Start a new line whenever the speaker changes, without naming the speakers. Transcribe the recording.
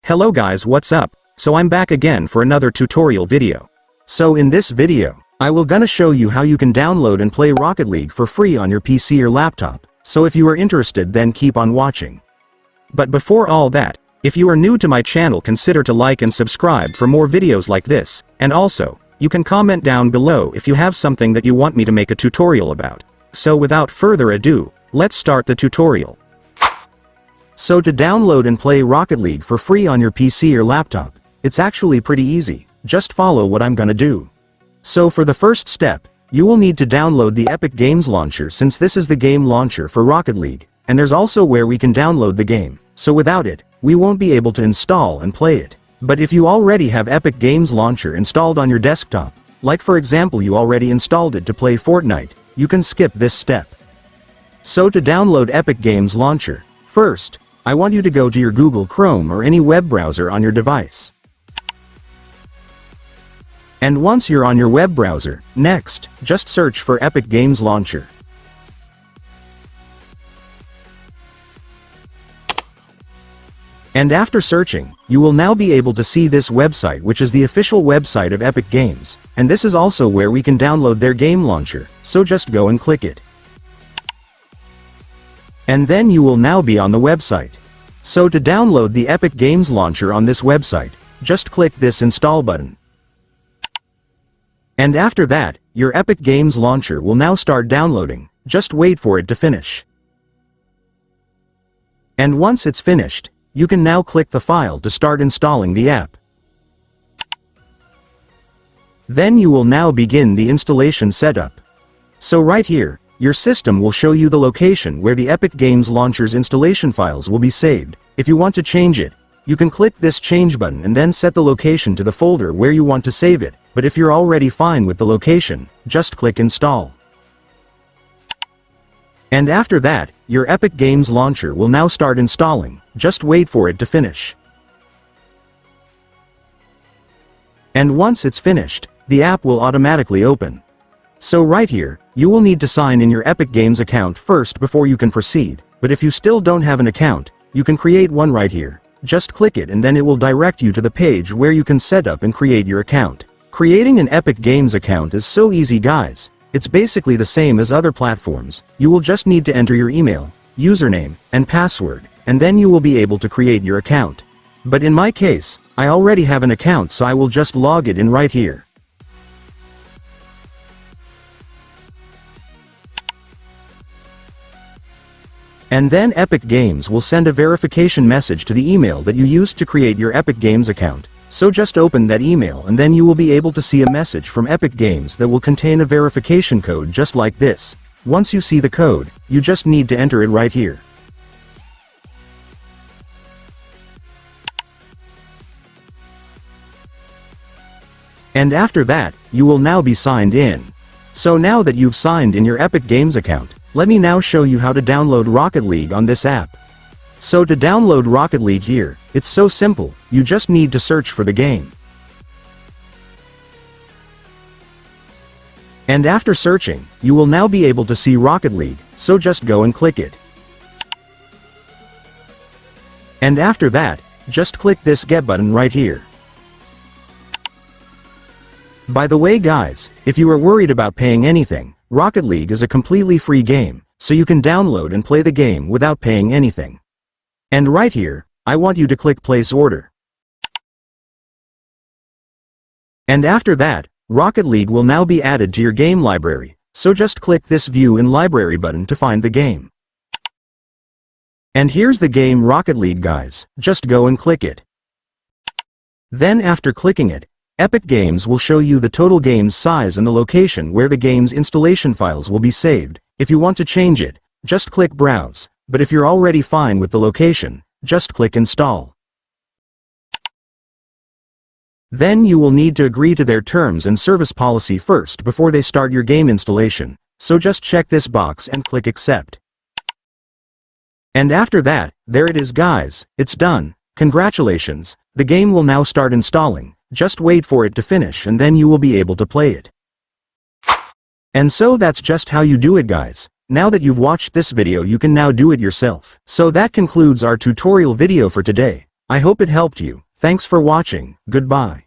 Hello guys, what's up? So I'm back again for another tutorial video. So in this video, I will gonna show you how you can download and play Rocket League for free on your PC or laptop. So if you are interested, then keep on watching. But before all that, if you are new to my channel, consider to like and subscribe for more videos like this, and also, you can comment down below if you have something that you want me to make a tutorial about. So without further ado, let's start the tutorial. So to download and play Rocket League for free on your PC or laptop, it's actually pretty easy. Just follow what I'm gonna do. So for the first step, you will need to download the Epic Games Launcher, since this is the game launcher for Rocket League, and there's also where we can download the game. So without it, we won't be able to install and play it. But if you already have Epic Games Launcher installed on your desktop, like for example you already installed it to play Fortnite, you can skip this step. So to download Epic Games Launcher, first, I want you to go to your Google Chrome or any web browser on your device. And once you're on your web browser, next, just search for Epic Games Launcher. And after searching, you will now be able to see this website, which is the official website of Epic Games, and this is also where we can download their game launcher, so just go and click it. And then you will now be on the website. So to download the Epic Games Launcher on this website, just click this install button. And after that, your Epic Games Launcher will now start downloading, just wait for it to finish. And once it's finished, you can now click the file to start installing the app. Then you will now begin the installation setup. So right here, your system will show you the location where the Epic Games Launcher's installation files will be saved. If you want to change it, you can click this change button and then set the location to the folder where you want to save it. But if you're already fine with the location, just click install. And after that, your Epic Games Launcher will now start installing, just wait for it to finish. And once it's finished, the app will automatically open. So right here, you will need to sign in your Epic Games account first before you can proceed, but if you still don't have an account, you can create one right here. Just click it and then it will direct you to the page where you can set up and create your account. Creating an Epic Games account is so easy guys. It's basically the same as other platforms. You will just need to enter your email, username, and password, and then you will be able to create your account. But in my case, I already have an account, so I will just log it in right here. And then Epic Games will send a verification message to the email that you used to create your Epic Games account. So just open that email and then you will be able to see a message from Epic Games that will contain a verification code just like this. Once you see the code, you just need to enter it right here. And after that, you will now be signed in. So now that you've signed in your Epic Games account, let me now show you how to download Rocket League on this app. So to download Rocket League here, it's so simple, you just need to search for the game. And after searching, you will now be able to see Rocket League, so just go and click it. And after that, just click this get button right here. By the way guys, if you are worried about paying anything, Rocket League is a completely free game, so you can download and play the game without paying anything. And right here, I want you to click place order. And after that, Rocket League will now be added to your game library, so just click this view in library button to find the game. And here's the game Rocket League guys, just go and click it. Then after clicking it, Epic Games will show you the total game's size and the location where the game's installation files will be saved. If you want to change it, just click browse, but if you're already fine with the location, just click install. Then you will need to agree to their terms and service policy first before they start your game installation, so just check this box and click accept. And after that, there it is guys, it's done. Congratulations, the game will now start installing. Just wait for it to finish and then you will be able to play it. And so that's just how you do it guys. Now that you've watched this video, you can now do it yourself. So that concludes our tutorial video for today. I hope it helped you. Thanks for watching. Goodbye.